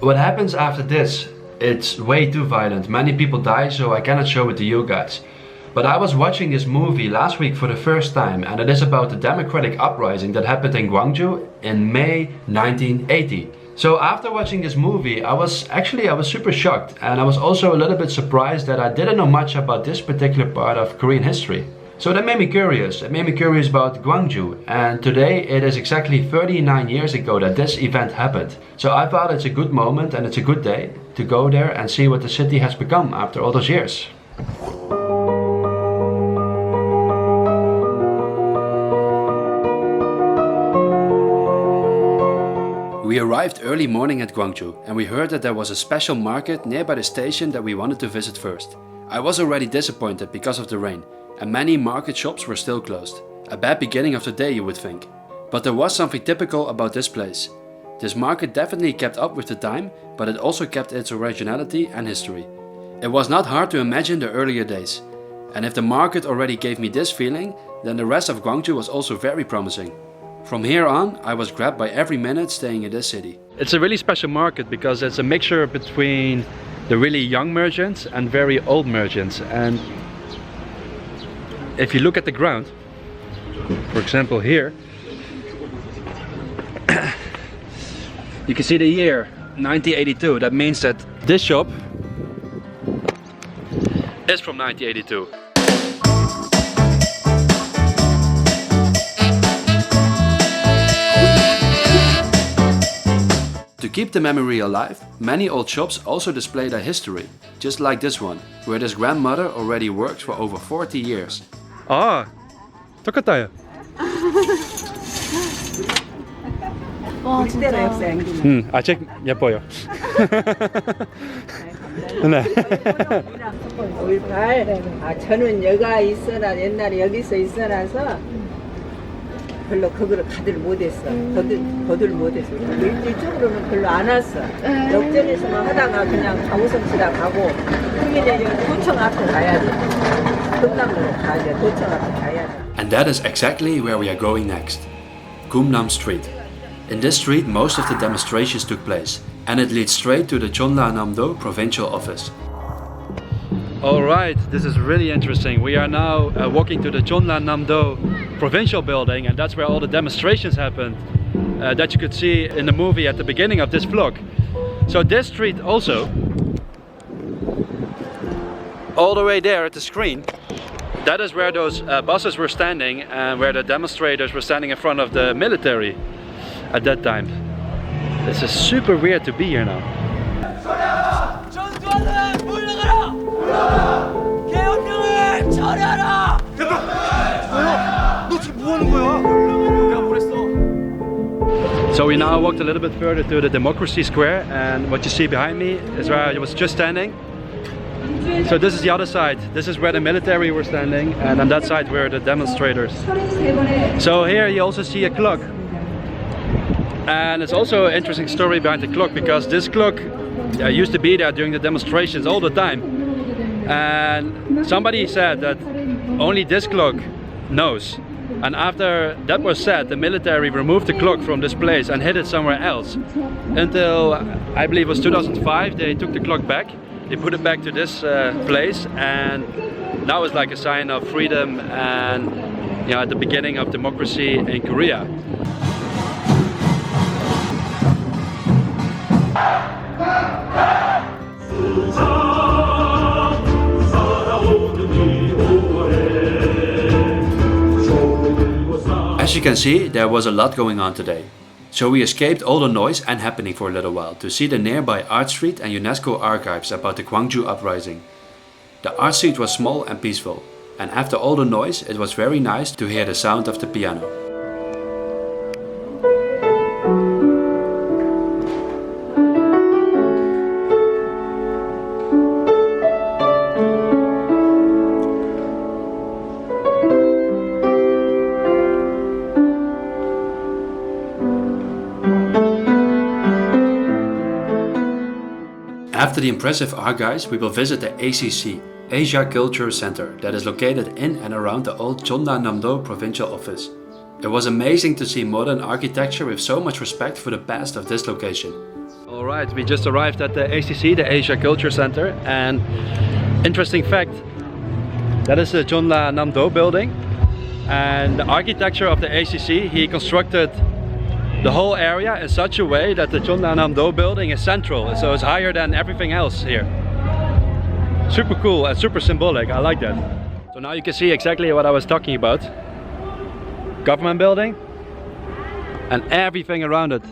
What happens after this, it's way too violent. Many people die, so I cannot show it to you guys. But I was watching this movie last week for the first time, and it is about the Democratic Uprising that happened in Gwangju in May 1980. So after watching this movie, I was super shocked, and I was also a little bit surprised that I didn't know much about this particular part of Korean history. So that made me curious. It made me curious about Gwangju, and today it is exactly 39 years ago that this event happened. So I thought it's a good moment and it's a good day to go there and see what the city has become after all those years. We arrived early morning at Gwangju, and we heard that there was a special market nearby the station that we wanted to visit first. I was already disappointed because of the rain, and many market shops were still closed. A bad beginning of the day, you would think. But there was something typical about this place. This market definitely kept up with the time, but it also kept its originality and history. It was not hard to imagine the earlier days. And if the market already gave me this feeling, then the rest of Gwangju was also very promising. From here on, I was grabbed by every minute staying in this city. It's a really special market because it's a mixture between the really young merchants and very old merchants. And if you look at the ground, for example here, you can see the year 1982. That means that this shop is from 1982. To keep the memory alive, many old shops also display their history, just like this one, where this grandmother already works for over 40 years. 아, 똑같아요. 와, 진짜. 아직 예뻐요. 네. 저는 여가 있어라 옛날에 여기서 있어라서 별로 그거를 가들 못했어. 거들 못했어. 이쪽으로는 별로 안 왔어. 역전에서만 하다가 그냥 강우성시다 가고 그게 도청 앞에 가야 돼. 금남으로 가야 돼. 도청 앞에 가야 돼. And that is exactly where we are going next. Kumnam Street. In this street most of the demonstrations took place, and it leads straight to the Jeonnam-do provincial office. Alright, this is really interesting. We are now walking to the Jeonnam-do provincial building, and that's where all the demonstrations happened that you could see in the movie at the beginning of this vlog. So this street also, all the way there at the screen, that is where those buses were standing and where the demonstrators were standing in front of the military at that time. This is super weird to be here now. So we now walked a little bit further to the Democracy Square, and what you see behind me is where I was just standing. So this is the other side. This is where the military were standing, and on that side were the demonstrators. So here you also see a clock. And it's also an interesting story behind the clock, because this clock used to be there during the demonstrations all the time. And somebody said that only this clock knows. And after that was said, the military removed the clock from this place and hid it somewhere else. Until, I believe it was 2005, they took the clock back. They put it back to this place, and that was like a sign of freedom and, you know, at the beginning of democracy in Korea. As you can see, there was a lot going on today. So we escaped all the noise and happening for a little while to see the nearby Art Street and UNESCO archives about the Gwangju Uprising. The Art Street was small and peaceful, and after all the noise it was very nice to hear the sound of the piano. After the impressive archives, we will visit the ACC, Asia Culture Center, that is located in and around the old Jeonnam-do provincial office. It was amazing to see modern architecture with so much respect for the past of this location. Alright, we just arrived at the ACC, the Asia Culture Center, and interesting fact, that is the Chonla Namdo building, and the architecture of the ACC, he constructed the whole area in such a way that the Chonla Namdo building is central, so it's higher than everything else here. Super cool and super symbolic, I like that. So now you can see exactly what I was talking about. Government building, and everything around it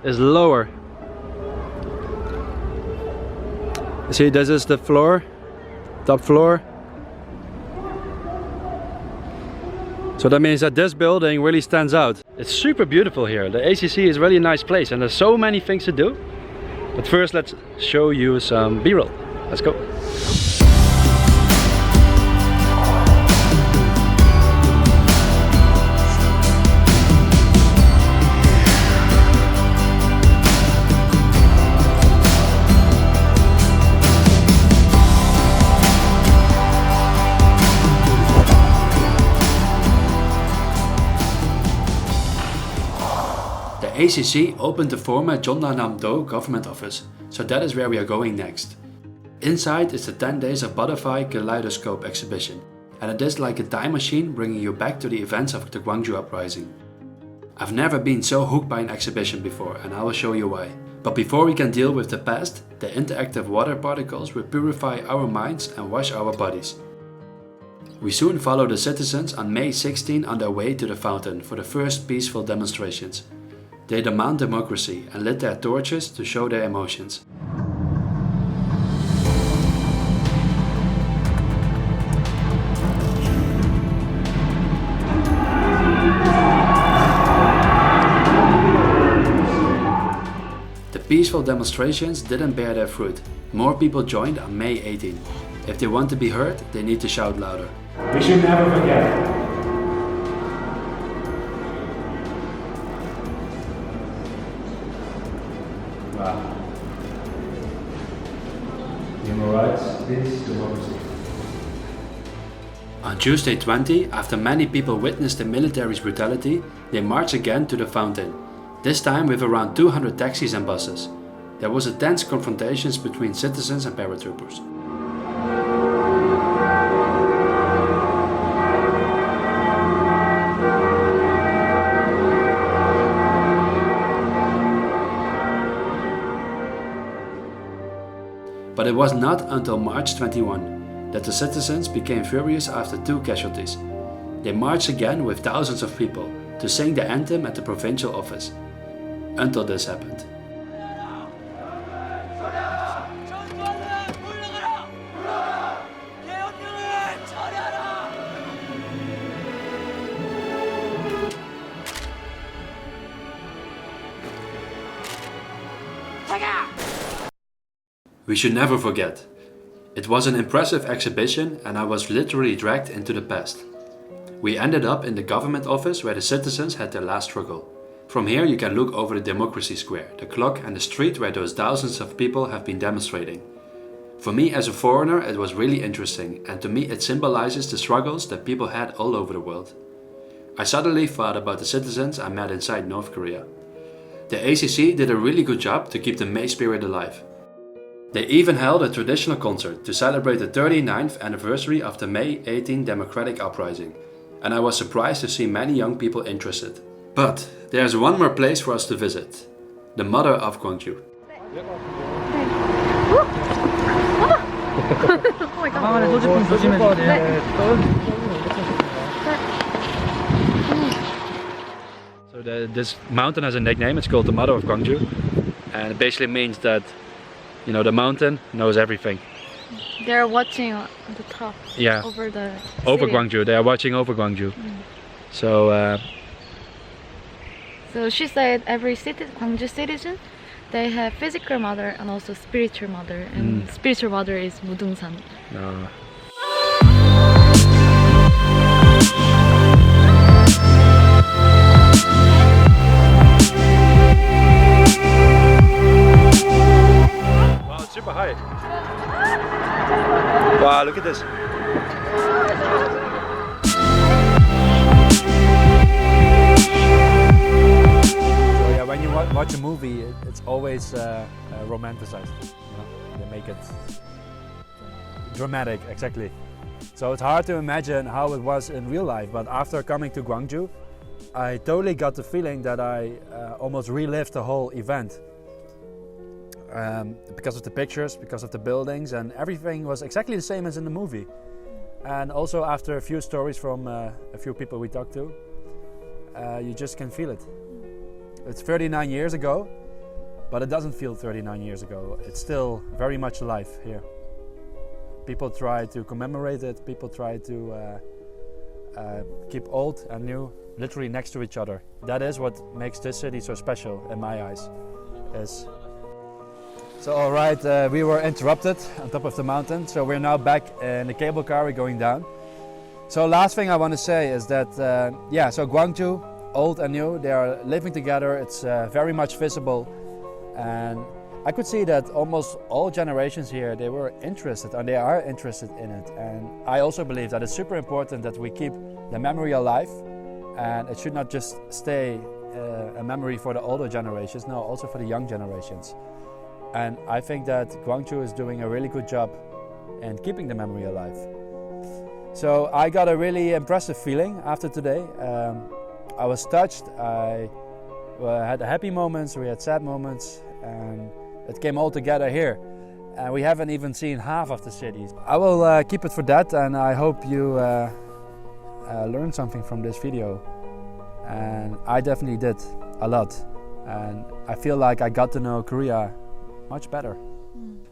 is lower. You see, this is the floor, top floor. So that means that this building really stands out. It's super beautiful here. The ACC is really a nice place and there's so many things to do. But first let's show you some B-roll. Let's go. The ACC opened the former Chonla Namdo government office, so that is where we are going next. Inside is the 10 Days of Butterfly Kaleidoscope exhibition, and it is like a time machine bringing you back to the events of the Gwangju Uprising. I've never been so hooked by an exhibition before, and I will show you why. But before we can deal with the past, the interactive water particles will purify our minds and wash our bodies. We soon follow the citizens on May 16 on their way to the fountain for the first peaceful demonstrations. They demand democracy and lit their torches to show their emotions. The peaceful demonstrations didn't bear their fruit. More people joined on May 18. If they want to be heard, they need to shout louder. We should never forget. Wow. Human rights is democracy. On Tuesday 20, after many people witnessed the military's brutality, they marched again to the fountain, this time with around 200 taxis and buses. There was a tense confrontations between citizens and paratroopers. But it was not until March 21 that the citizens became furious after 2 casualties. They marched again with thousands of people to sing the anthem at the provincial office. Until this happened. We should never forget. It was an impressive exhibition and I was literally dragged into the past. We ended up in the government office where the citizens had their last struggle. From here you can look over the Democracy Square, the clock and the street where those thousands of people have been demonstrating. For me as a foreigner it was really interesting, and to me it symbolizes the struggles that people had all over the world. I suddenly thought about the citizens I met inside North Korea. The ACC did a really good job to keep the May spirit alive. They even held a traditional concert to celebrate the 39th anniversary of the May 18 Democratic Uprising, and I was surprised to see many young people interested. But there's one more place for us to visit, the mother of Gwangju. So this mountain has a nickname, it's called the mother of Gwangju, and it basically means that, you know, the mountain knows everything. They're watching on the top. Yeah. Over the over city. Gwangju. They are watching over Gwangju. So she said every Gwangju citizen, they have physical mother and also spiritual mother. And spiritual mother is Mudungsan. Wow, it's super high. Wow, look at this. when you watch a movie, it's always romanticized. You know? They make it dramatic, exactly. So it's hard to imagine how it was in real life. But after coming to Gwangju, I totally got the feeling that I almost relived the whole event. Because of the pictures, because of the buildings, and everything was exactly the same as in the movie. And also after a few stories from a few people we talked to, you just can feel it. It's 39 years ago, but it doesn't feel 39 years ago. It's still very much alive here. People try to commemorate it, people try to keep old and new literally next to each other. That is what makes this city so special in my eyes. So alright, we were interrupted on top of the mountain, so we're now back in the cable car, we're going down. So last thing I want to say is that, so Gwangju, old and new, they are living together, it's very much visible. And I could see that almost all generations here, they were interested and they are interested in it. And I also believe that it's super important that we keep the memory alive, and it should not just stay a memory for the older generations, no, also for the young generations. And I think that Gwangju is doing a really good job in keeping the memory alive. So I got a really impressive feeling after today. I was touched, I had happy moments, we had sad moments, and it came all together here. And we haven't even seen half of the city. I will keep it for that, and I hope you learned something from this video. And I definitely did a lot. And I feel like I got to know Korea much better.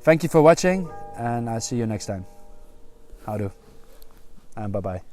Thank you for watching, and I'll see you next time. Howdo, and bye-bye.